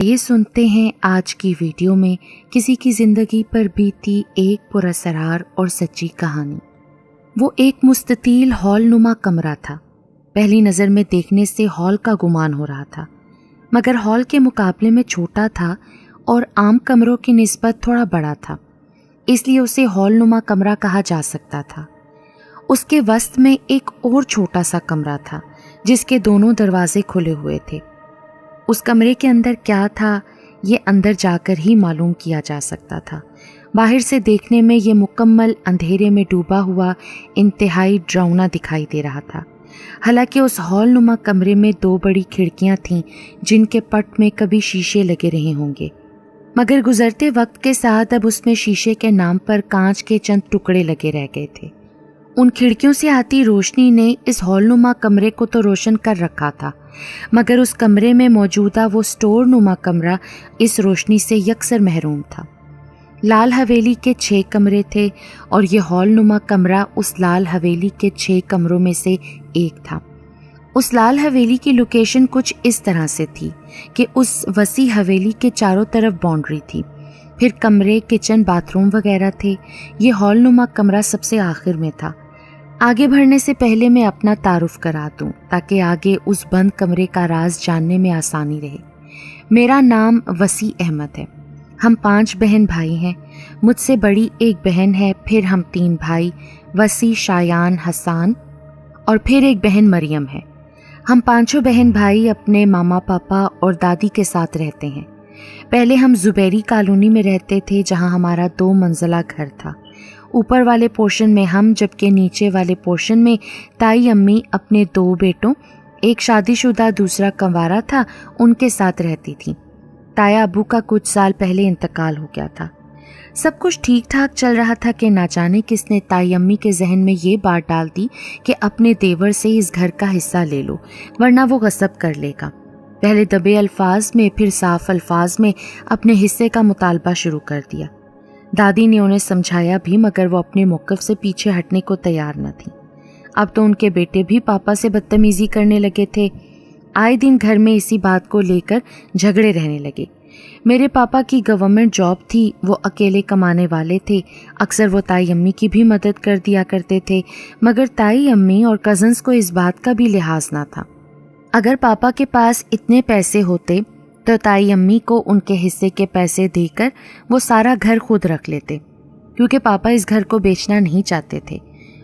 ये सुनते हैं आज की वीडियो में किसी की जिंदगी पर बीती एक पुरअसरार और सच्ची कहानी। वो एक मुस्ततील हॉल नुमा कमरा था। पहली नज़र में देखने से हॉल का गुमान हो रहा था, मगर हॉल के मुकाबले में छोटा था और आम कमरों की निस्बत थोड़ा बड़ा था, इसलिए उसे हॉल नुमा कमरा कहा जा सकता था। उसके वस्त में एक और छोटा सा कमरा था जिसके दोनों दरवाजे खुले हुए थे। उस कमरे के अंदर क्या था ये अंदर जाकर ही मालूम किया जा सकता था। बाहर से देखने में ये मुकम्मल अंधेरे में डूबा हुआ इंतहाई डरावना दिखाई दे रहा था। हालांकि उस हॉल नुमा कमरे में 2 बड़ी खिड़कियां थीं जिनके पट में कभी शीशे लगे रहे होंगे, मगर गुजरते वक्त के साथ अब उसमें शीशे के नाम पर कांच के चंद टुकड़े लगे रह गए थे। उन खिड़कियों से आती रोशनी ने इस हॉल नुमा कमरे को तो रोशन कर रखा था, मगर उस कमरे में मौजूदा वो स्टोर नुमा कमरा इस रोशनी से यकसर महरूम था। लाल हवेली के 6 कमरे थे और ये हॉल नुमा कमरा उस लाल हवेली के 6 कमरों में से एक था। उस लाल हवेली की लोकेशन कुछ इस तरह से थी कि उस वसी हवेली के चारों तरफ बाउंड्री थी, फिर कमरे, किचन, बाथरूम वगैरह थे। ये हॉल नुमा कमरा सबसे आखिर में था। आगे बढ़ने से पहले मैं अपना तारुफ करा दूं ताकि आगे उस बंद कमरे का राज जानने में आसानी रहे। मेरा नाम वसी अहमद है। हम 5 बहन भाई हैं। मुझसे बड़ी एक बहन है, फिर हम 3 भाई वसी, शायान, हसान और फिर एक बहन मरियम है। हम 5 बहन भाई अपने मामा पापा और दादी के साथ रहते हैं। पहले हम जुबैरी कॉलोनी में रहते थे जहां हमारा 2 मंजिला घर था। ऊपर वाले पोर्शन में हम, जबकि नीचे वाले पोर्शन में ताई अम्मी अपने 2 बेटों, एक शादीशुदा दूसरा कंवारा था, उनके साथ रहती थी। ताया अबू का कुछ साल पहले इंतकाल हो गया था। सब कुछ ठीक ठाक चल रहा था कि ना जाने किसने ताई अम्मी के जहन में ये बात डाल दी कि अपने देवर से इस घर का हिस्सा ले लो वरना वो गसब कर लेगा। पहले दबे अल्फाज में, फिर साफ अल्फाज में अपने हिस्से का मुतालबा शुरू कर दिया। दादी ने उन्हें समझाया भी, मगर वो अपने मौक़िफ़ से पीछे हटने को तैयार न थी। अब तो उनके बेटे भी पापा से बदतमीज़ी करने लगे थे। आए दिन घर में इसी बात को लेकर झगड़े रहने लगे। मेरे पापा की गवर्नमेंट जॉब थी, वो अकेले कमाने वाले थे। अक्सर वो ताई अम्मी की भी मदद कर दिया करते थे, मगर ताई अम्मी और कज़न्स को इस बात का भी लिहाज ना था। अगर पापा के पास इतने पैसे होते तो ताई अम्मी को उनके हिस्से के पैसे देकर वो सारा घर खुद रख लेते, क्योंकि पापा इस घर को बेचना नहीं चाहते थे।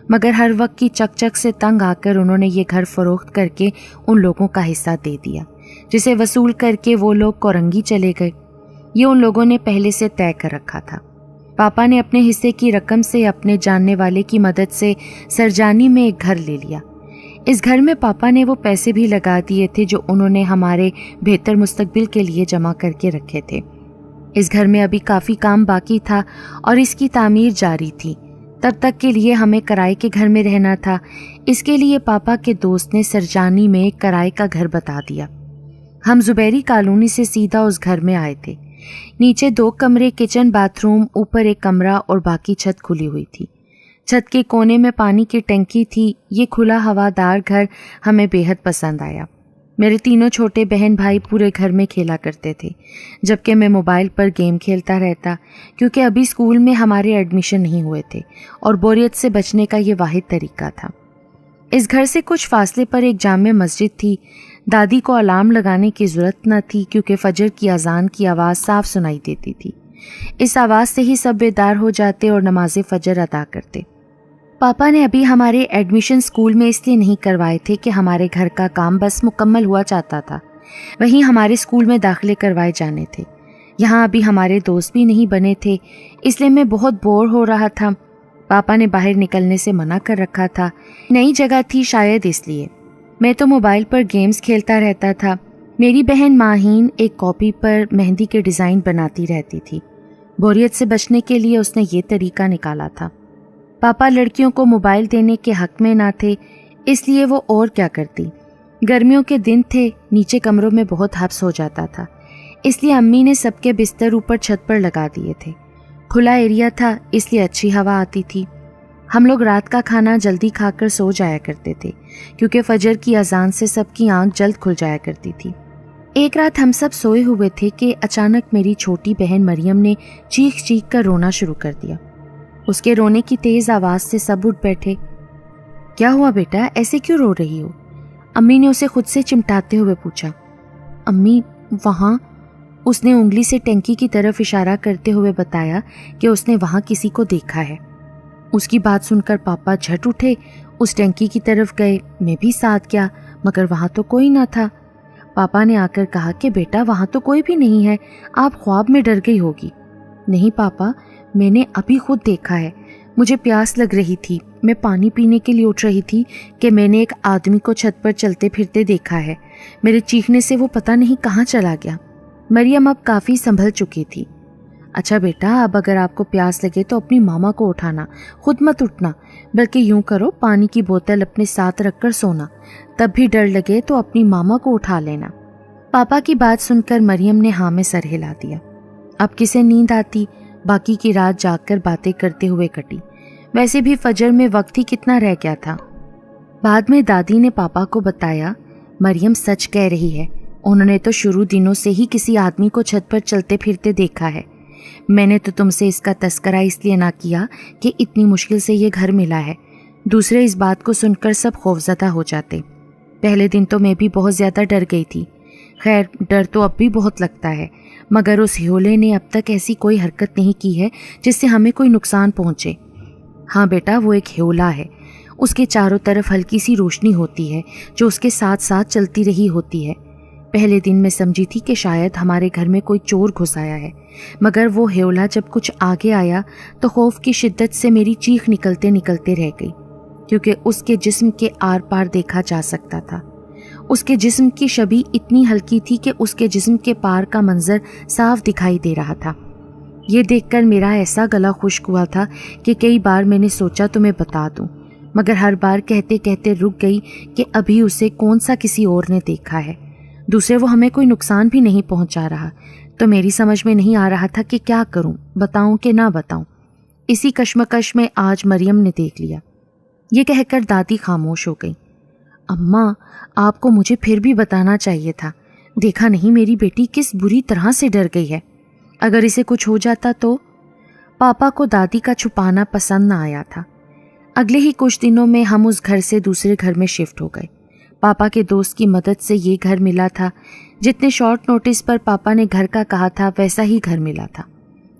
मगर हर वक्त की चकचक से तंग आकर उन्होंने ये घर फरोख्त करके उन लोगों का हिस्सा दे दिया, जिसे वसूल करके वो लोग कोरंगी चले गए। ये उन लोगों ने पहले से तय कर रखा था। पापा ने अपने हिस्से की रकम से अपने जानने वाले की मदद से सरजानी में एक घर ले लिया। इस घर में पापा ने वो पैसे भी लगा दिए थे जो उन्होंने हमारे बेहतर मुस्तकबिल के लिए जमा करके रखे थे। इस घर में अभी काफ़ी काम बाकी था और इसकी तामीर जारी थी। तब तक के लिए हमें किराए के घर में रहना था। इसके लिए पापा के दोस्त ने सरजानी में किराए का घर बता दिया। हम जुबैरी कॉलोनी से सीधा उस घर में आए थे। नीचे 2 कमरे, किचन, बाथरूम, ऊपर एक कमरा और बाकी छत खुली हुई थी। छत के कोने में पानी की टंकी थी। ये खुला हवादार घर हमें बेहद पसंद आया। मेरे 3 छोटे बहन भाई पूरे घर में खेला करते थे, जबकि मैं मोबाइल पर गेम खेलता रहता, क्योंकि अभी स्कूल में हमारे एडमिशन नहीं हुए थे और बोरियत से बचने का ये वाहिद तरीका था। इस घर से कुछ फासले पर एक जामे मस्जिद थी। दादी को अलार्म लगाने की ज़रूरत न थी, क्योंकि फजर की अजान की आवाज़ साफ सुनाई देती थी। इस आवाज़ से ही सब बेदार हो जाते और नमाज फजर अदा करते। पापा ने अभी हमारे एडमिशन स्कूल में इसलिए नहीं करवाए थे कि हमारे घर का काम बस मुकम्मल हुआ चाहता था, वहीं हमारे स्कूल में दाखिले करवाए जाने थे। यहाँ अभी हमारे दोस्त भी नहीं बने थे, इसलिए मैं बहुत बोर हो रहा था। पापा ने बाहर निकलने से मना कर रखा था। नई जगह थी शायद इसलिए। मैं तो मोबाइल पर गेम्स खेलता रहता था। मेरी बहन माहीन एक कॉपी पर मेहंदी के डिज़ाइन बनाती रहती थी। बोरियत से बचने के लिए उसने ये तरीका निकाला था। पापा लड़कियों को मोबाइल देने के हक में ना थे, इसलिए वो और क्या करती। गर्मियों के दिन थे, नीचे कमरों में बहुत हब्स हो जाता था, इसलिए अम्मी ने सबके बिस्तर ऊपर छत पर लगा दिए थे। खुला एरिया था, इसलिए अच्छी हवा आती थी। हम लोग रात का खाना जल्दी खाकर सो जाया करते थे, क्योंकि फजर की अजान से सबकी आंख जल्द खुल जाया करती थी। एक रात हम सब सोए हुए थे कि अचानक मेरी छोटी बहन मरियम ने चीख चीख कर रोना शुरू कर दिया। उसके रोने की तेज आवाज से सब उठ बैठे। क्या हुआ बेटा, ऐसे क्यों रो रही हो? अम्मी ने उसे खुद से चिमटाते हुए पूछा। अम्मी वहाँ, उसने उंगली से टंकी की तरफ इशारा करते हुए बताया कि उसने वहाँ किसी को देखा है। उसकी बात सुनकर पापा झट उठे, उस टंकी की तरफ गए। मैं भी साथ गया, मगर वहाँ तो कोई ना था। पापा ने आकर कहा कि बेटा वहाँ तो कोई भी नहीं है, आप ख्वाब में डर गई होगी। नहीं पापा, मैंने अभी खुद देखा है। मुझे प्यास लग रही थी, मैं पानी पीने के लिए उठ रही थी कि मैंने एक आदमी को छत पर चलते फिरते देखा है। मेरे चीखने से वो पता नहीं कहाँ चला गया। मरियम अब काफ़ी संभल चुकी थी। अच्छा बेटा, अब अगर आपको प्यास लगे तो अपनी मामा को उठाना, खुद मत उठना, बल्कि यूं करो, पानी की बोतल अपने साथ रखकर सोना। तब भी डर लगे तो अपनी मामा को उठा लेना। पापा की बात सुनकर मरियम ने हाँ में सर हिला दिया। अब किसे नींद आती, बाकी की रात जागकर बातें करते हुए कटी। वैसे भी फजर में वक्त ही कितना रह गया था। बाद में दादी ने पापा को बताया, मरियम सच कह रही है, उन्होंने तो शुरू दिनों से ही किसी आदमी को छत पर चलते फिरते देखा है। मैंने तो तुमसे इसका तस्करा इसलिए ना किया कि इतनी मुश्किल से ये घर मिला है। दूसरे इस बात को सुनकर सब खौफजदा हो जाते। पहले दिन तो मैं भी बहुत ज़्यादा डर गई थी। खैर, डर तो अब भी बहुत लगता है, मगर उस ह्योले ने अब तक ऐसी कोई हरकत नहीं की है जिससे हमें कोई नुकसान पहुँचे। हाँ बेटा, वो एक ह्योला है। उसके चारों तरफ हल्की सी रोशनी होती है जो उसके साथ साथ चलती रही होती है। पहले दिन मैं समझी थी कि शायद हमारे घर में कोई चोर घुस आया है, मगर वो ह्योला जब कुछ आगे आया तो खौफ की शिद्दत से मेरी चीख निकलते निकलते रह गई, क्योंकि उसके जिस्म के आर पार देखा जा सकता था। उसके जिस्म की छवि इतनी हल्की थी कि उसके जिस्म के पार का मंजर साफ दिखाई दे रहा था। ये देखकर मेरा ऐसा गला खुश्क हुआ था कि कई बार मैंने सोचा तो मैं बता दूं, मगर हर बार कहते कहते रुक गई कि अभी उसे कौन सा किसी और ने देखा है। दूसरे, वो हमें कोई नुकसान भी नहीं पहुंचा रहा। तो मेरी समझ में नहीं आ रहा था कि क्या करूं, बताऊं कि ना बताऊं। इसी कश्मकश में आज मरियम ने देख लिया। ये कहकर दादी खामोश हो गई। अम्मा, आपको मुझे फिर भी बताना चाहिए था। देखा नहीं मेरी बेटी किस बुरी तरह से डर गई है। अगर इसे कुछ हो जाता तो? पापा को दादी का छुपाना पसंद न आया था। अगले ही कुछ दिनों में हम उस घर से दूसरे घर में शिफ्ट हो गए। पापा के दोस्त की मदद से ये घर मिला था। जितने शॉर्ट नोटिस पर पापा ने घर का कहा था वैसा ही घर मिला था,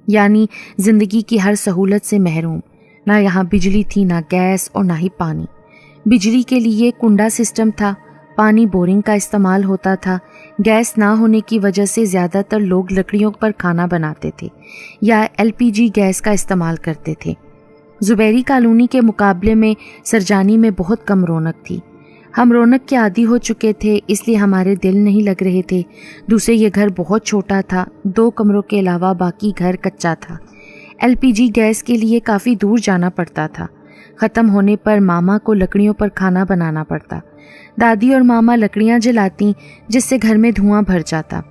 यानी जिंदगी की हर सहूलत से महरूम। ना यहाँ बिजली थी, ना गैस और ना ही पानी। बिजली के लिए कुंडा सिस्टम था, पानी बोरिंग का इस्तेमाल होता था। गैस ना होने की वजह से ज़्यादातर लोग लकड़ियों पर खाना बनाते थे या LPG गैस का इस्तेमाल करते थे। जुबैरी कॉलोनी के मुकाबले में सरजानी में बहुत कम रौनक थी। हम रौनक के आदी हो चुके थे, इसलिए हमारे दिल नहीं लग रहे थे। दूसरे, ये घर बहुत छोटा था, 2 कमरों के अलावा बाकी घर कच्चा था। LPG गैस के लिए काफ़ी दूर जाना पड़ता था। ख़त्म होने पर मामा को लकड़ियों पर खाना बनाना पड़ता। दादी और मामा लकड़ियाँ जलाती, जिससे घर में धुआं भर जाता।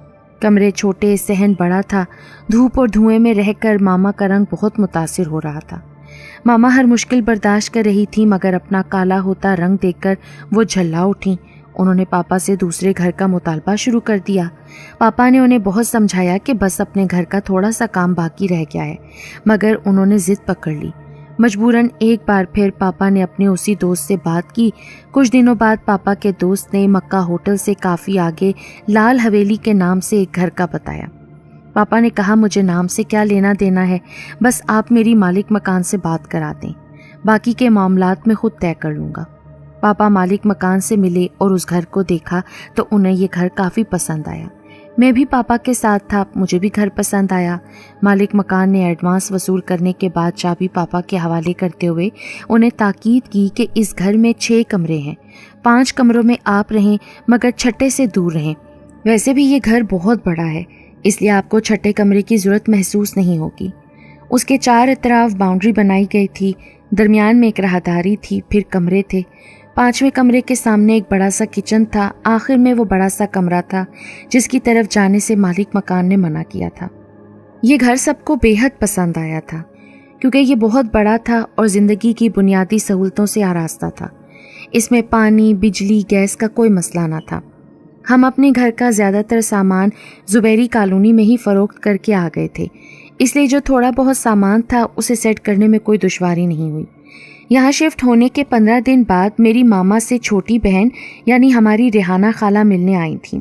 कमरे छोटे, सहन बड़ा था। धूप और धुएं में रहकर मामा का रंग बहुत मुतासिर हो रहा था। मामा हर मुश्किल बर्दाश्त कर रही थी, मगर अपना काला होता रंग देखकर वो झल्ला उठी। उन्होंने पापा से दूसरे घर का मुतालबा शुरू कर दिया। पापा ने उन्हें बहुत समझाया कि बस अपने घर का थोड़ा सा काम बाकी रह गया है, मगर उन्होंने जिद पकड़ ली। मजबूरन एक बार फिर पापा ने अपने उसी दोस्त से बात की। कुछ दिनों बाद पापा के दोस्त ने मक्का होटल से काफ़ी आगे लाल हवेली के नाम से एक घर का बताया। पापा ने कहा, मुझे नाम से क्या लेना देना है, बस आप मेरी मालिक मकान से बात करा दें, बाकी के मामलात में खुद तय कर लूँगा। पापा मालिक मकान से मिले और उस घर को देखा तो उन्हें ये घर काफ़ी पसंद आया। मैं भी पापा के साथ था, मुझे भी घर पसंद आया। मालिक मकान ने एडवांस वसूल करने के बाद चाबी पापा के हवाले करते हुए उन्हें ताकीद की कि इस घर में 6 कमरे हैं, 5 कमरों में आप रहें, मगर छठे से दूर रहें। वैसे भी ये घर बहुत बड़ा है, इसलिए आपको छठे कमरे की ज़रूरत महसूस नहीं होगी। उसके 4 तरफ बाउंड्री बनाई गई थी, दरमियान में एक राहदारी थी, फिर कमरे थे। 5वें कमरे के सामने एक बड़ा सा किचन था। आखिर में वो बड़ा सा कमरा था जिसकी तरफ जाने से मालिक मकान ने मना किया था। ये घर सबको बेहद पसंद आया था, क्योंकि ये बहुत बड़ा था और ज़िंदगी की बुनियादी सहूलतों से आरास्ता था। इसमें पानी, बिजली, गैस का कोई मसला ना था। ہم اپنے گھر کا زیادہ تر سامان زبیری کالونی میں ہی فروخت کر کے آ گئے تھے، اس لیے جو تھوڑا بہت سامان تھا اسے سیٹ کرنے میں کوئی دشواری نہیں ہوئی۔ یہاں شفٹ ہونے کے 15 دن بعد میری ماما سے چھوٹی بہن یعنی ہماری ریحانہ خالہ ملنے آئی تھیں۔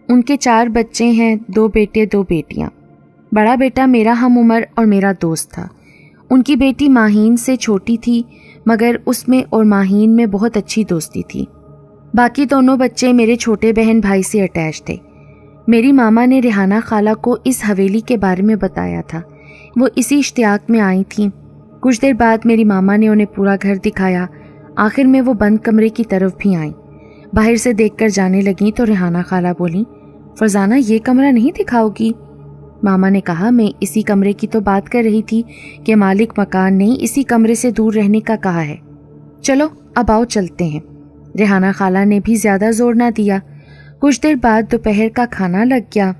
ان کے 4 بچے ہیں، 2 بیٹے 2 بیٹیاں۔ بڑا بیٹا میرا ہم عمر اور میرا دوست تھا۔ ان کی بیٹی ماہین سے چھوٹی تھی، مگر اس میں اور ماہین میں بہت اچھی دوستی تھی۔ باقی دونوں بچے میرے چھوٹے بہن بھائی سے اٹیچ تھے۔ میری ماما نے ریحانہ خالہ کو اس حویلی کے بارے میں بتایا تھا۔ وہ اسی اشتیاق میں آئی تھیں۔ کچھ دیر بعد میری ماما نے انہیں پورا گھر دکھایا۔ آخر میں وہ بند کمرے کی طرف بھی آئیں۔ باہر سے دیکھ کر جانے لگیں تو ریحانہ خالہ بولیں، فرزانہ یہ کمرہ نہیں دکھاؤ گی؟ ماما نے کہا، میں اسی کمرے کی تو بات کر رہی تھی کہ مالک مکان نے اسی کمرے سے دور رہنے کا کہا ہے۔ چلو اب آؤ چلتے ہیں۔ ریحانہ خالہ نے بھی زیادہ زور نہ دیا۔ کچھ دیر بعد دوپہر کا کھانا لگ گیا۔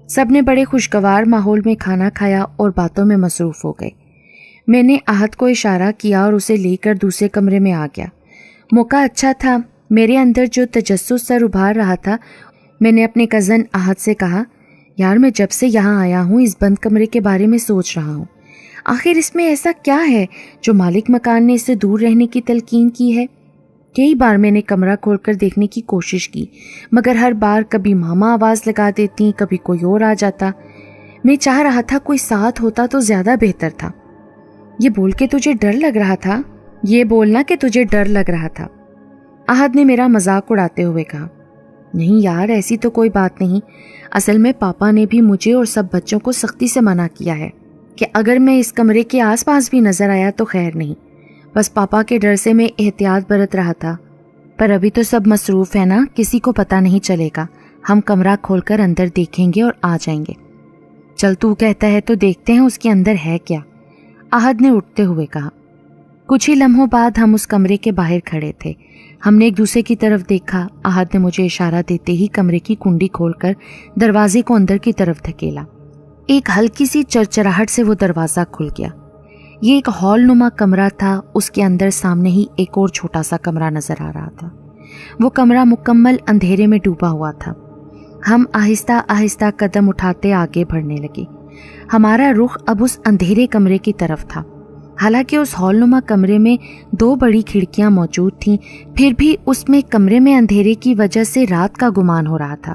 سب نے بڑے خوشگوار ماحول میں کھانا کھایا اور باتوں میں مصروف ہو گئے۔ میں نے احد کو اشارہ کیا اور اسے لے کر دوسرے کمرے میں آ گیا۔ موقع اچھا تھا۔ میرے اندر جو تجسس سر ابھار رہا تھا، میں نے اپنے کزن احد سے کہا، یار میں جب سے یہاں آیا ہوں اس بند کمرے کے بارے میں سوچ رہا ہوں۔ آخر اس میں ایسا کیا ہے جو مالک مکان نے اس سے دور رہنے کی تلقین کی ہے؟ کئی بار میں نے کمرہ کھول کر دیکھنے کی کوشش کی، مگر ہر بار کبھی ماما آواز لگا دیتی، کبھی کوئی اور آ جاتا۔ میں چاہ رہا تھا کوئی ساتھ ہوتا تو زیادہ بہتر تھا۔ یہ بول کے تجھے ڈر لگ رہا تھا؟ یہ بولنا کہ تجھے ڈر لگ رہا تھا۔ احد نے میرا مذاق اڑاتے ہوئے کہا، نہیں یار ایسی تو کوئی بات نہیں۔ اصل میں پاپا نے بھی مجھے اور سب بچوں کو سختی سے منع کیا ہے کہ اگر میں اس کمرے کے آس پاس بھی نظر آیا تو خیر نہیں۔ بس پاپا کے ڈر سے میں احتیاط برت رہا تھا۔ پر ابھی تو سب مصروف ہے نا، کسی کو پتہ نہیں چلے گا۔ ہم کمرہ کھول کر اندر دیکھیں گے اور آ جائیں گے۔ چل تو کہتا ہے تو دیکھتے ہیں اس کے اندر ہے کیا، احد نے اٹھتے ہوئے کہا۔ کچھ ہی لمحوں بعد ہم اس کمرے کے باہر کھڑے تھے۔ ہم نے ایک دوسرے کی طرف دیکھا۔ احد نے مجھے اشارہ دیتے ہی کمرے کی کنڈی کھول کر دروازے کو اندر کی طرف دھکیلا۔ ایک ہلکی سی چرچراہٹ سے وہ دروازہ کھل گیا۔ یہ ایک ہال نما کمرہ تھا۔ اس کے اندر سامنے ہی ایک اور چھوٹا سا کمرہ نظر آ رہا تھا۔ وہ کمرہ مکمل اندھیرے میں ڈوبا ہوا تھا۔ ہم آہستہ آہستہ قدم اٹھاتے آگے بڑھنے لگے۔ ہمارا رخ اب اس اندھیرے کمرے کی طرف تھا۔ حالانکہ اس ہال نما کمرے میں 2 بڑی کھڑکیاں موجود تھیں، پھر بھی اس میں کمرے میں اندھیرے کی وجہ سے رات کا گمان ہو رہا تھا۔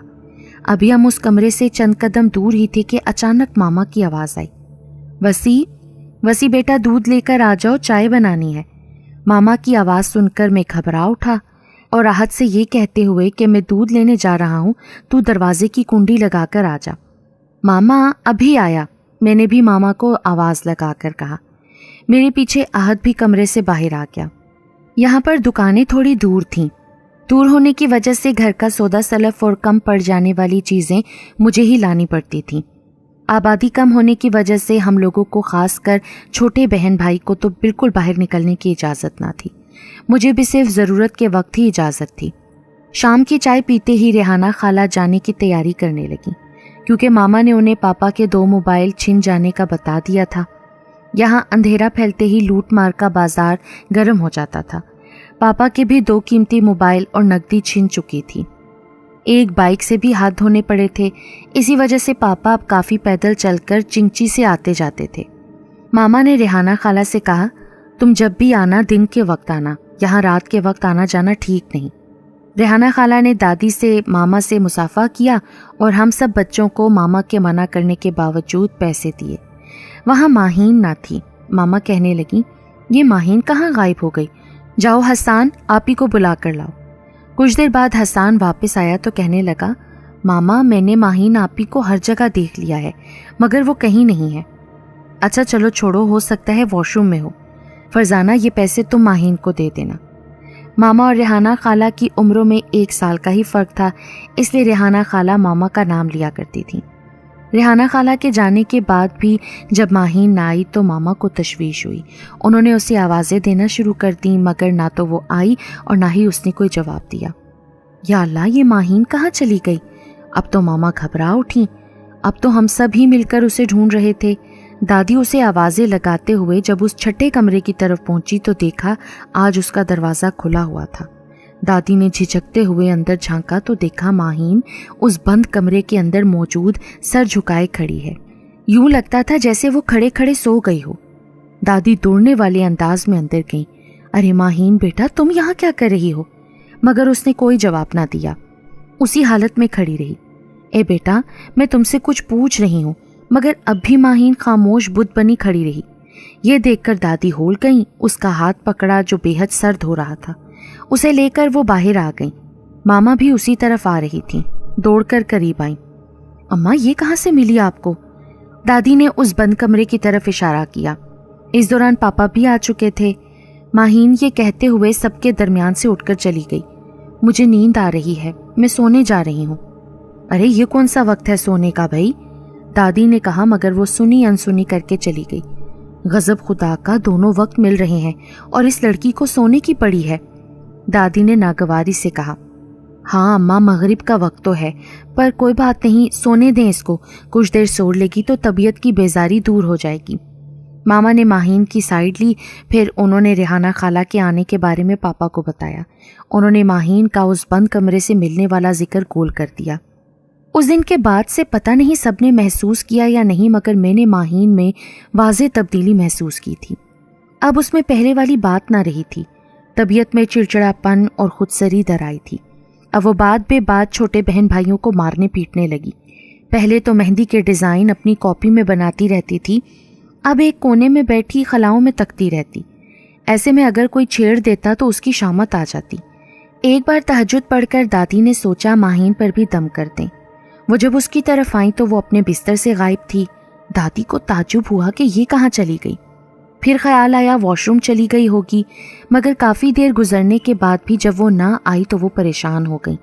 ابھی ہم اس کمرے سے چند قدم دور ہی تھے کہ اچانک ماما کی آواز آئی، وسیع بیٹا دودھ لے کر آ جاؤ، چائے بنانی ہے۔ ماما کی آواز سن کر میں گھبرا اٹھا اور احد سے یہ کہتے ہوئے کہ میں دودھ لینے جا رہا ہوں، تو دروازے کی کنڈی لگا کر آ جا۔ ماما ابھی آیا، میں نے بھی ماما کو آواز لگا کر کہا۔ میرے پیچھے احد بھی کمرے سے باہر آ گیا۔ یہاں پر دکانیں تھوڑی دور تھیں۔ دور ہونے کی وجہ سے گھر کا سودا سلف اور کم پڑ جانے والی چیزیں مجھے ہی لانی پڑتی تھیں۔ آبادی کم ہونے کی وجہ سے ہم لوگوں کو، خاص کر چھوٹے بہن بھائی کو، تو بالکل باہر نکلنے کی اجازت نہ تھی۔ مجھے بھی صرف ضرورت کے وقت ہی اجازت تھی۔ شام کی چائے پیتے ہی ریحانہ خالہ جانے کی تیاری کرنے لگیں، کیونکہ ماما نے انہیں پاپا کے 2 موبائل چھن جانے کا بتا دیا تھا۔ یہاں اندھیرا پھیلتے ہی لوٹ مار کا بازار گرم ہو جاتا تھا۔ پاپا کے بھی 2 قیمتی موبائل اور نقدی چھن چکی تھی۔ ایک بائک سے بھی ہاتھ دھونے پڑے تھے۔ اسی وجہ سے پاپا اب کافی پیدل چل کر چنچی سے آتے جاتے تھے۔ ماما نے ریحانہ خالہ سے کہا، تم جب بھی آنا دن کے وقت آنا، یہاں رات کے وقت آنا جانا ٹھیک نہیں۔ ریحانہ خالہ نے دادی سے، ماما سے مصافحہ کیا اور ہم سب بچوں کو ماما کے منع کرنے کے باوجود پیسے دیے۔ وہاں ماہین نہ تھی۔ ماما کہنے لگیں، یہ ماہین کہاں غائب ہو گئی؟ جاؤ حسان، آپی کو بلا کر لاؤ۔ کچھ دیر بعد حسان واپس آیا تو کہنے لگا، ماما میں نے ماہین آپی کو ہر جگہ دیکھ لیا ہے، مگر وہ کہیں نہیں ہے۔ اچھا چلو چھوڑو، ہو سکتا ہے واش روم میں ہو۔ فرزانہ یہ پیسے تم ماہین کو دے دینا۔ ماما اور ریحانہ خالہ کی عمروں میں 1 سال کا ہی فرق تھا، اس لیے ریحانہ خالہ ماما کا نام لیا کرتی تھیں۔ ریحانہ خالہ کے جانے کے بعد بھی جب ماہین نہ آئی تو ماما کو تشویش ہوئی۔ انہوں نے اسے آوازیں دینا شروع کر دیں، مگر نہ تو وہ آئی اور نہ ہی اس نے کوئی جواب دیا۔ یا اللہ، یہ ماہین کہاں چلی گئی؟ اب تو ماما گھبرا اٹھیں۔ اب تو ہم سب ہی مل کر اسے ڈھونڈ رہے تھے۔ دادی اسے آوازیں لگاتے ہوئے جب اس چھٹے کمرے کی طرف پہنچی تو دیکھا آج اس کا دروازہ کھلا ہوا تھا۔ दादी ने झिझकते हुए अंदर झांका तो देखा माहीन उस बंद कमरे के अंदर मौजूद सर झुकाए खड़ी है। यूं लगता था जैसे वो खड़े खड़े सो गई हो। दादी दौड़ने वाले अंदाज में अंदर गई। अरे माहीन बेटा, तुम यहाँ क्या कर रही हो? मगर उसने कोई जवाब ना दिया, उसी हालत में खड़ी रही। ए बेटा, मैं तुमसे कुछ पूछ रही हूँ। मगर अब भी माहीन खामोश बुत बनी खड़ी रही। ये देखकर दादी होल गई, उसका हाथ पकड़ा जो बेहद सर्द हो रहा था। उसे लेकर वो बाहर आ गई। मामा भी उसी तरफ आ रही थी, दौड़कर करीब आई। अम्मा, ये कहाँ से मिली आपको? दादी ने उस बंद कमरे की तरफ इशारा किया। इस दौरान पापा भी आ चुके थे। माहीन ये कहते हुए सबके दरमियान से उठकर चली गई। मुझे नींद आ रही है, मैं सोने जा रही हूँ। अरे ये कौन सा वक्त है सोने का भाई? दादी ने कहा, मगर वो सुनी अनसुनी करके चली गई। गजब खुदा का, दोनों वक्त मिल रहे हैं और इस लड़की को सोने की पड़ी है। दादी ने नागवारी से कहा। हाँ अम्मा, मगरिब का वक्त तो है, पर कोई बात नहीं, सोने दें इसको। कुछ देर सो लेगी तो तबीयत की बेजारी दूर हो जाएगी। मामा ने माहीन की साइड ली। फिर उन्होंने रेहाना खाला के आने के बारे में पापा को बताया। उन्होंने माहीन का उस बंद कमरे से मिलने वाला जिक्र गोल कर दिया। उस दिन के बाद से पता नहीं सबने महसूस किया या नहीं, मगर मैंने माहीन में वाज़ेह तब्दीली महसूस की थी। अब उसमें पहले वाली बात ना रही थी। तबीयत में चिड़चिड़ापन और खुदसरी दर आई थी। अब वो बात बे बात छोटे बहन भाइयों को मारने पीटने लगी। पहले तो मेहंदी के डिज़ाइन अपनी कॉपी में बनाती रहती थी, अब एक कोने में बैठी खलाओं में तकती रहती। ऐसे में अगर कोई छेड़ देता तो उसकी शामत आ जाती। एक बार तहज्जुद पढ़कर दादी ने सोचा माहीन पर भी दम कर दें। वो जब उसकी तरफ आई तो वो अपने बिस्तर से गायब थी। दादी को ताज्जुब हुआ कि ये कहाँ चली गई। फिर ख्याल आया वॉशरूम चली गई होगी, मगर काफ़ी देर गुजरने के बाद भी जब वो ना आई तो वो परेशान हो गई।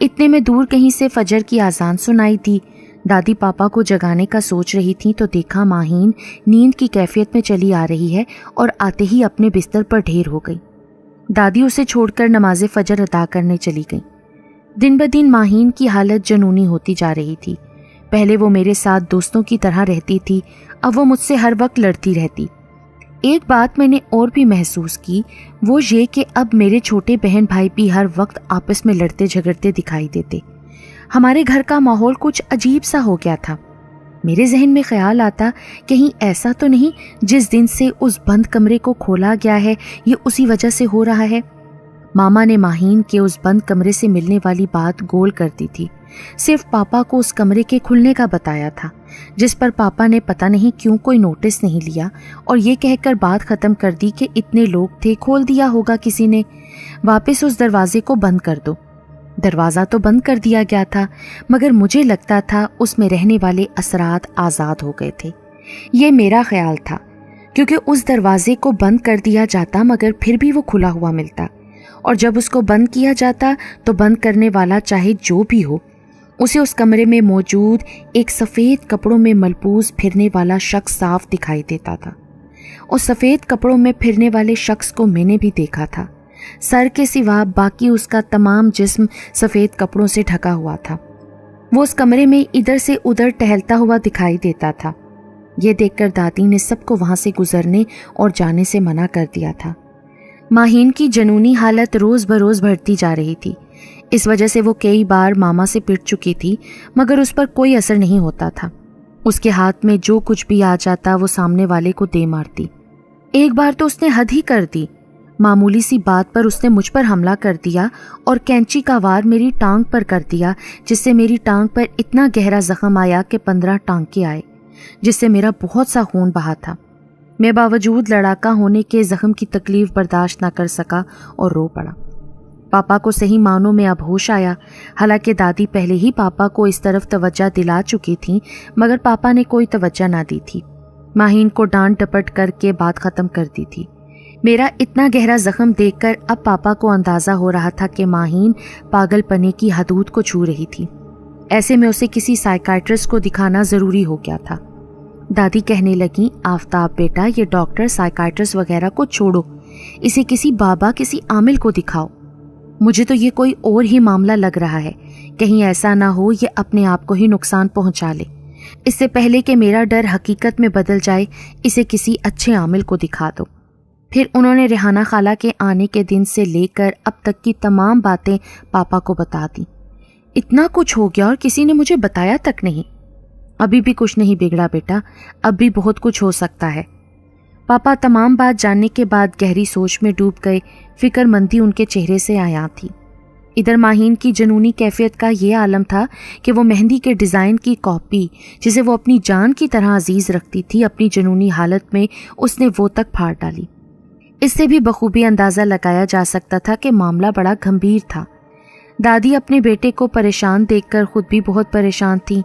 इतने में दूर कहीं से फजर की आज़ान सुनाई थी। दादी पापा को जगाने का सोच रही थी तो देखा माहीन नींद की कैफियत में चली आ रही है और आते ही अपने बिस्तर पर ढेर हो गई। दादी उसे छोड़कर नमाज फजर अदा करने चली गई। दिन ब दिन माहीन की हालत जुनूनी होती जा रही थी। पहले वो मेरे साथ दोस्तों की तरह रहती थी, अब वो मुझसे हर वक्त लड़ती रहती। एक बात मैंने और भी महसूस की, वो ये कि अब मेरे छोटे बहन भाई भी हर वक्त आपस में लड़ते झगड़ते दिखाई देते। हमारे घर का माहौल कुछ अजीब सा हो गया था। मेरे जहन में ख्याल आता, कहीं ऐसा तो नहीं जिस दिन से उस बंद कमरे को खोला गया है ये उसी वजह से हो रहा है। मामा ने माहीन के उस बंद कमरे से मिलने वाली बात गोल कर दी थी। सिर्फ पापा को उस कमरे के खुलने का बताया था, जिस पर पापा ने पता नहीं क्यों कोई नोटिस नहीं लिया और ये कहकर बात खत्म कर दी कि इतने लोग थे, खोल दिया होगा किसी ने। वापस उस दरवाजे को बंद कर दो। दरवाज़ा तो बंद कर दिया गया था, मगर मुझे लगता था उसमें रहने वाले असरात आज़ाद हो गए थे। ये मेरा ख्याल था, क्योंकि उस दरवाजे को बंद कर दिया जाता मगर फिर भी वो खुला हुआ मिलता, और जब उसको बंद किया जाता तो बंद करने वाला चाहे जो भी हो उसे उस कमरे में मौजूद एक सफ़ेद कपड़ों में मलबूस फिरने वाला शख्स साफ दिखाई देता था। उस सफ़ेद कपड़ों में फिरने वाले शख्स को मैंने भी देखा था। सर के सिवा बाकी उसका तमाम जिस्म सफ़ेद कपड़ों से ढका हुआ था। वो उस कमरे में इधर से उधर टहलता हुआ दिखाई देता था। ये देखकर दादी ने सबको वहाँ से गुजरने और जाने से मना कर दिया था। माहीन की जनूनी हालत रोज़ बरोज़ बढ़ती जा रही थी। इस वजह से वो कई बार मामा से पिट चुकी थी, मगर उस पर कोई असर नहीं होता था। उसके हाथ में जो कुछ भी आ जाता वो सामने वाले को दे मारती। एक बार तो उसने हद ही कर दी। मामूली सी बात पर उसने मुझ पर हमला कर दिया और कैंची का वार मेरी टांग पर कर दिया, जिससे मेरी टांग पर इतना गहरा जख्म आया कि 15 टांके आए, जिससे मेरा बहुत सा खून बहा था। मैं बावजूद लड़ाका होने के जख्म की तकलीफ बर्दाश्त न कर सका और रो पड़ा। पापा को सही मानों में अब होश आया। हालांकि दादी पहले ही पापा को इस तरफ तवज्जो दिला चुकी थी, मगर पापा ने कोई तवज्जो ना दी थी। माहीन को डांट डपट करके बात ख़त्म कर दी थी। मेरा इतना गहरा जख्म देखकर अब पापा को अंदाज़ा हो रहा था कि माहीन पागलपने की हदूद को छू रही थी। ऐसे में उसे किसी साइकाइट्रिस्ट को दिखाना ज़रूरी हो गया था। दादी कहने लगी, आफ्ताब बेटा, ये डॉक्टर साइकाइट्रिस्ट वगैरह को छोड़ो, इसे किसी बाबा किसी आमिल को दिखाओ। मुझे तो ये कोई और ही मामला लग रहा है, कहीं ऐसा ना हो ये अपने आप को ही नुकसान पहुंचा ले। इससे पहले कि मेरा डर हकीकत में बदल जाए, इसे किसी अच्छे आमिल को दिखा दो। پھر انہوں نے ریحانہ خالہ کے آنے کے دن سے لے کر اب تک کی تمام باتیں پاپا کو بتا دی۔ اتنا کچھ ہو گیا اور کسی نے مجھے بتایا تک نہیں۔ ابھی بھی کچھ نہیں بگڑا بیٹا، اب بھی بہت کچھ ہو سکتا ہے۔ پاپا تمام بات جاننے کے بعد گہری سوچ میں ڈوب گئے۔ فکر مندی ان کے چہرے سے عیاں تھی۔ ادھر ماہین کی جنونی کیفیت کا یہ عالم تھا کہ وہ مہندی کے ڈیزائن کی کاپی جسے وہ اپنی جان کی طرح عزیز رکھتی تھی، اپنی جنونی حالت میں اس نے وہ تک پھاڑ ڈالی۔ اس سے بھی بخوبی اندازہ لگایا جا سکتا تھا کہ معاملہ بڑا گھمبیر تھا۔ دادی اپنے بیٹے کو پریشان دیکھ کر خود بھی بہت پریشان تھیں۔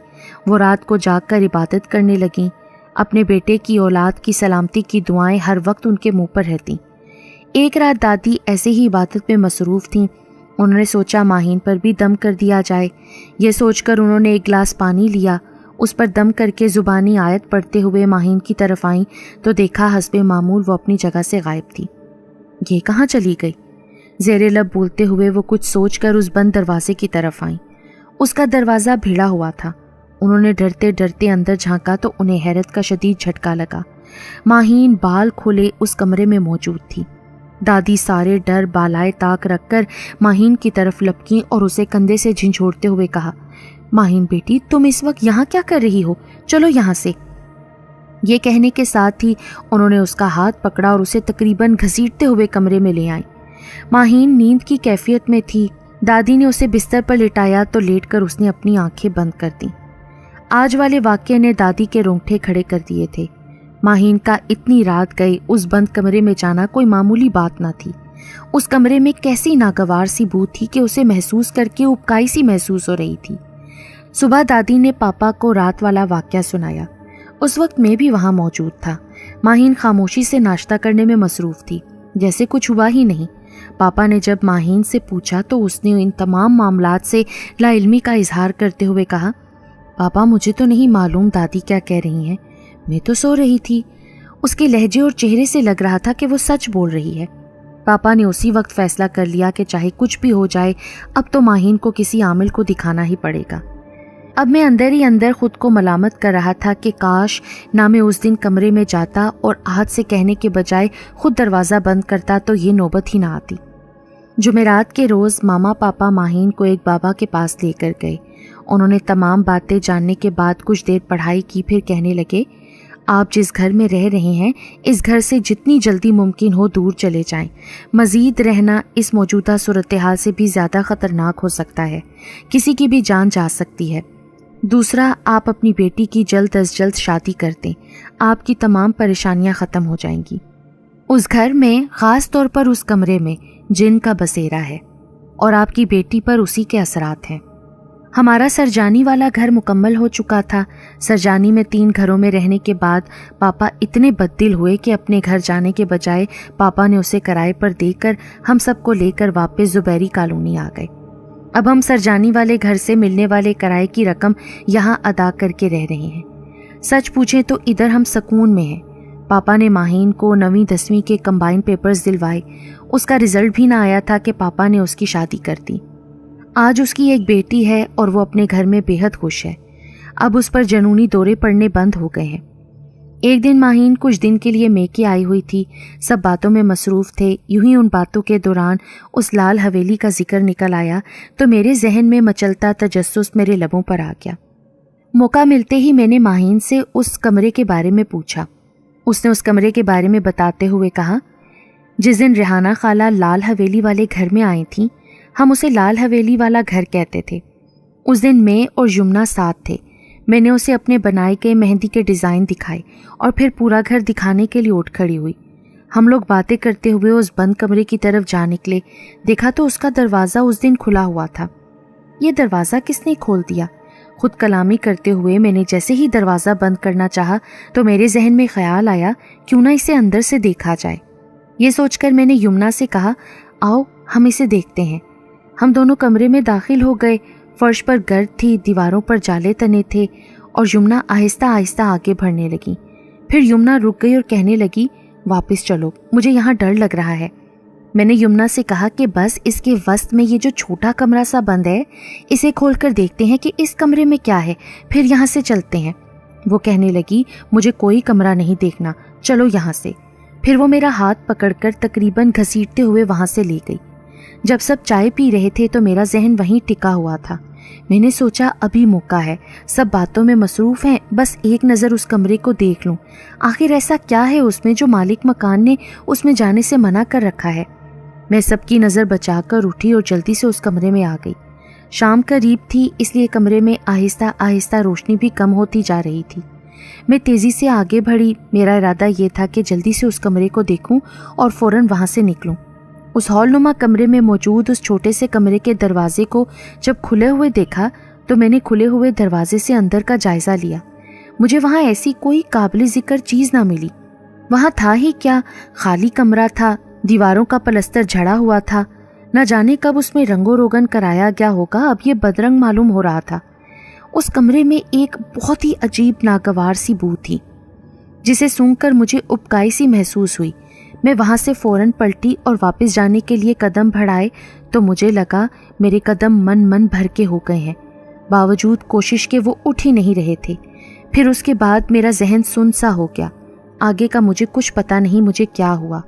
وہ رات کو جاگ کر عبادت کرنے لگیں۔ اپنے بیٹے کی اولاد کی سلامتی کی دعائیں ہر وقت ان کے منہ پر رہتیں۔ ایک رات دادی ایسے ہی عبادت میں مصروف تھیں۔ انہوں نے سوچا ماہین پر بھی دم کر دیا جائے۔ یہ سوچ کر انہوں نے ایک گلاس پانی لیا، اس پر دم کر کے زبانی آیت پڑھتے ہوئے ماہین کی طرف آئیں تو دیکھا حسب معمول وہ اپنی جگہ سے غائب تھی۔ یہ کہاں چلی گئی؟ زیر لب بولتے ہوئے وہ کچھ سوچ کر اس بند دروازے کی طرف آئیں۔ اس کا دروازہ بھیڑا ہوا تھا۔ انہوں نے ڈرتے ڈرتے اندر جھانکا تو انہیں حیرت کا شدید جھٹکا لگا۔ ماہین بال کھولے اس کمرے میں موجود تھی۔ دادی سارے ڈر بالائے طاق رکھ کر ماہین کی طرف لپکیں اور اسے کندھے سے جھنجھوڑتے ہوئے کہا، ماہین بیٹی تم اس وقت یہاں کیا کر رہی ہو؟ چلو یہاں سے۔ یہ کہنے کے ساتھ ہی انہوں نے اس کا ہاتھ پکڑا اور اسے تقریباً گھسیٹتے ہوئے کمرے میں لے آئیں۔ ماہین نیند کی کیفیت میں تھی۔ دادی نے اسے بستر پر لٹایا تو لیٹ کر اس نے اپنی آنکھیں بند کر دیں۔ آج والے واقعے نے دادی کے رونگٹے کھڑے کر دیے تھے۔ ماہین کا اتنی رات گئے اس بند کمرے میں جانا کوئی معمولی بات نہ تھی۔ اس کمرے میں کیسی ناگوار سی بو تھی کہ اسے محسوس کر کے ابکائی سی محسوس ہو رہی تھی۔ صبح دادی نے پاپا کو رات والا واقعہ سنایا۔ اس وقت میں بھی وہاں موجود تھا۔ ماہین خاموشی سے ناشتہ کرنے میں مصروف تھی، جیسے کچھ ہوا ہی نہیں۔ پاپا نے جب ماہین سے پوچھا تو اس نے ان تمام معاملات سے لا علمی کا اظہار کرتے ہوئے کہا، پاپا مجھے تو نہیں معلوم دادی کیا کہہ رہی ہیں، میں تو سو رہی تھی۔ اس کے لہجے اور چہرے سے لگ رہا تھا کہ وہ سچ بول رہی ہے۔ پاپا نے اسی وقت فیصلہ کر لیا کہ چاہے کچھ بھی ہو جائے اب تو ماہین کو کسی عامل کو دکھانا ہی پڑے گا۔ اب میں اندر ہی اندر خود کو ملامت کر رہا تھا کہ کاش نہ میں اس دن کمرے میں جاتا اور آہت سے کہنے کے بجائے خود دروازہ بند کرتا تو یہ نوبت ہی نہ آتی۔ جمعرات کے روز ماما پاپا ماہین کو ایک بابا کے پاس لے کر گئے۔ انہوں نے تمام باتیں جاننے کے بعد کچھ دیر پڑھائی کی، پھر کہنے لگے، آپ جس گھر میں رہ رہے ہیں اس گھر سے جتنی جلدی ممکن ہو دور چلے جائیں۔ مزید رہنا اس موجودہ صورتحال سے بھی زیادہ خطرناک ہو سکتا ہے، کسی کی بھی جان جا سکتی ہے۔ دوسرا، آپ اپنی بیٹی کی جلد از جلد شادی کر دیں، آپ کی تمام پریشانیاں ختم ہو جائیں گی۔ اس گھر میں، خاص طور پر اس کمرے میں جن کا بسیرا ہے اور آپ کی بیٹی پر اسی کے اثرات ہیں۔ ہمارا سرجانی والا گھر مکمل ہو چکا تھا۔ سرجانی میں 3 گھروں میں رہنے کے بعد پاپا اتنے بددل ہوئے کہ اپنے گھر جانے کے بجائے پاپا نے اسے کرائے پر دے کر ہم سب کو لے کر واپس زبیری کالونی آ گئے۔ اب ہم سرجانی والے گھر سے ملنے والے کرائے کی رقم یہاں ادا کر کے رہ رہے ہیں۔ سچ پوچھیں تو ادھر ہم سکون میں ہیں۔ پاپا نے ماہین کو 9ویں 10ویں کے کمبائن پیپرز دلوائے۔ اس کا رزلٹ بھی نہ آیا تھا کہ پاپا نے اس کی شادی کر دی۔ آج اس کی ایک بیٹی ہے اور وہ اپنے گھر میں بے حد خوش ہے۔ اب اس پر جنونی دورے پڑنے بند ہو گئے ہیں۔ ایک دن ماہین کچھ دن کے لیے میکے آئی ہوئی تھی۔ سب باتوں میں مصروف تھے۔ یوں ہی ان باتوں کے دوران اس لال حویلی کا ذکر نکل آیا تو میرے ذہن میں مچلتا تجسس میرے لبوں پر آ گیا۔ موقع ملتے ہی میں نے ماہین سے اس کمرے کے بارے میں پوچھا۔ اس نے اس کمرے کے بارے میں بتاتے ہوئے کہا، جس دن ریحانہ خالہ لال حویلی والے گھر میں آئی تھیں ہم اسے لال حویلی والا گھر کہتے تھے۔ اس دن میں اور یمنا ساتھ تھے۔ میں نے اسے اپنے بنائے گئے مہندی کے ڈیزائن دکھائے اور پھر پورا گھر دکھانے کے لیے اٹھ کھڑی ہوئی۔ ہم لوگ باتیں کرتے ہوئے اس بند کمرے کی طرف جا نکلے۔ دیکھا تو اس کا دروازہ اس دن کھلا ہوا تھا۔ یہ دروازہ کس نے کھول دیا؟ خود کلامی کرتے ہوئے میں نے جیسے ہی دروازہ بند کرنا چاہا تو میرے ذہن میں خیال آیا کیوں نہ اسے اندر سے دیکھا جائے۔ یہ سوچ کر میں نے یمنا سے کہا، آؤ ہم اسے دیکھتے ہیں۔ ہم دونوں کمرے میں داخل ہو گئے۔ فرش پر گرد تھی، دیواروں پر جالے تنے تھے اور یمنا آہستہ آہستہ آگے بڑھنے لگی۔ پھر یمنا رک گئی اور کہنے لگی، واپس چلو، مجھے یہاں ڈر لگ رہا ہے۔ میں نے یمنا سے کہا کہ بس اس کے وسط میں یہ جو چھوٹا کمرہ سا بند ہے اسے کھول کر دیکھتے ہیں کہ اس کمرے میں کیا ہے، پھر یہاں سے چلتے ہیں۔ وہ کہنے لگی، مجھے کوئی کمرہ نہیں دیکھنا، چلو یہاں سے۔ پھر وہ میرا ہاتھ پکڑ کر تقریباً گھسیٹتے ہوئے وہاں سے لے گئی۔ جب سب چائے پی رہے تھے تو میرا ذہن وہیں ٹکا ہوا تھا۔ میں نے سوچا ابھی موقع ہے، سب باتوں میں مصروف ہیں، بس ایک نظر اس کمرے کو دیکھ لوں، آخر ایسا کیا ہے اس میں جو مالک مکان نے اس میں جانے سے منع کر رکھا ہے۔ میں سب کی نظر بچا کر اٹھی اور جلدی سے اس کمرے میں آ گئی۔ شام قریب تھی، اس لیے کمرے میں آہستہ آہستہ روشنی بھی کم ہوتی جا رہی تھی۔ میں تیزی سے آگے بڑھی، میرا ارادہ یہ تھا کہ جلدی سے اس کمرے کو دیکھوں اور فوراً وہاں سے نکلوں۔ اس ہال نما کمرے میں موجود اس چھوٹے سے کمرے کے دروازے کو جب کھلے ہوئے دیکھا تو میں نے کھلے ہوئے دروازے سے اندر کا جائزہ لیا۔ مجھے وہاں ایسی کوئی قابل ذکر چیز نہ ملی۔ وہاں تھا ہی کیا، خالی کمرہ تھا، دیواروں کا پلستر جھڑا ہوا تھا، نہ جانے کب اس میں رنگ و روگن کرایا گیا ہوگا، اب یہ بدرنگ معلوم ہو رہا تھا۔ اس کمرے میں ایک بہت ہی عجیب ناگوار سی بو تھی جسے سونگھ کر مجھے ابکائی سی محسوس ہوئی۔ میں وہاں سے فوراً پلٹی اور واپس جانے کے لیے قدم بڑھائے تو مجھے لگا میرے قدم من بھر کے ہو گئے ہیں، باوجود کوشش کے وہ اٹھ ہی نہیں رہے تھے۔ پھر اس کے بعد میرا ذہن سن سا ہو گیا، آگے کا مجھے کچھ پتہ نہیں مجھے کیا ہوا،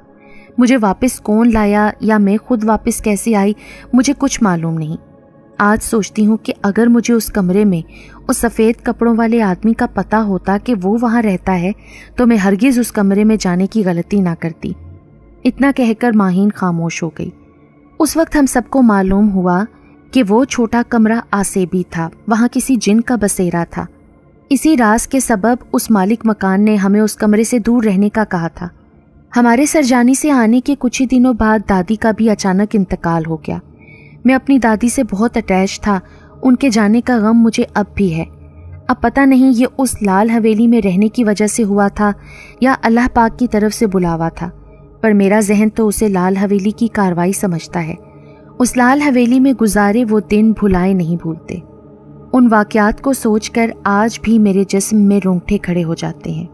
مجھے واپس کون لایا یا میں خود واپس کیسے آئی، مجھے کچھ معلوم نہیں۔ آج سوچتی ہوں کہ اگر مجھے اس کمرے میں اس سفید کپڑوں والے آدمی کا پتہ ہوتا کہ وہ وہاں رہتا ہے تو میں ہرگز اس کمرے میں جانے کی غلطی نہ کرتی۔ اتنا کہہ کر ماہین خاموش ہو گئی۔ اس وقت ہم سب کو معلوم ہوا کہ وہ چھوٹا کمرہ آسیبی تھا، وہاں کسی جن کا بسیرا تھا۔ اسی راز کے سبب اس مالک مکان نے ہمیں اس کمرے سے دور رہنے کا کہا تھا۔ ہمارے سرجانی سے آنے کے کچھ ہی دنوں بعد دادی کا بھی اچانک انتقال ہو گیا۔ میں اپنی دادی سے بہت اٹیچ تھا، ان کے جانے کا غم مجھے اب بھی ہے۔ اب پتہ نہیں یہ اس لال حویلی میں رہنے کی وجہ سے ہوا تھا یا اللہ پاک کی طرف سے بلاوا تھا، پر میرا ذہن تو اسے لال حویلی کی کاروائی سمجھتا ہے۔ اس لال حویلی میں گزارے وہ دن بھلائے نہیں بھولتے۔ ان واقعات کو سوچ کر آج بھی میرے جسم میں رونگٹے کھڑے ہو جاتے ہیں۔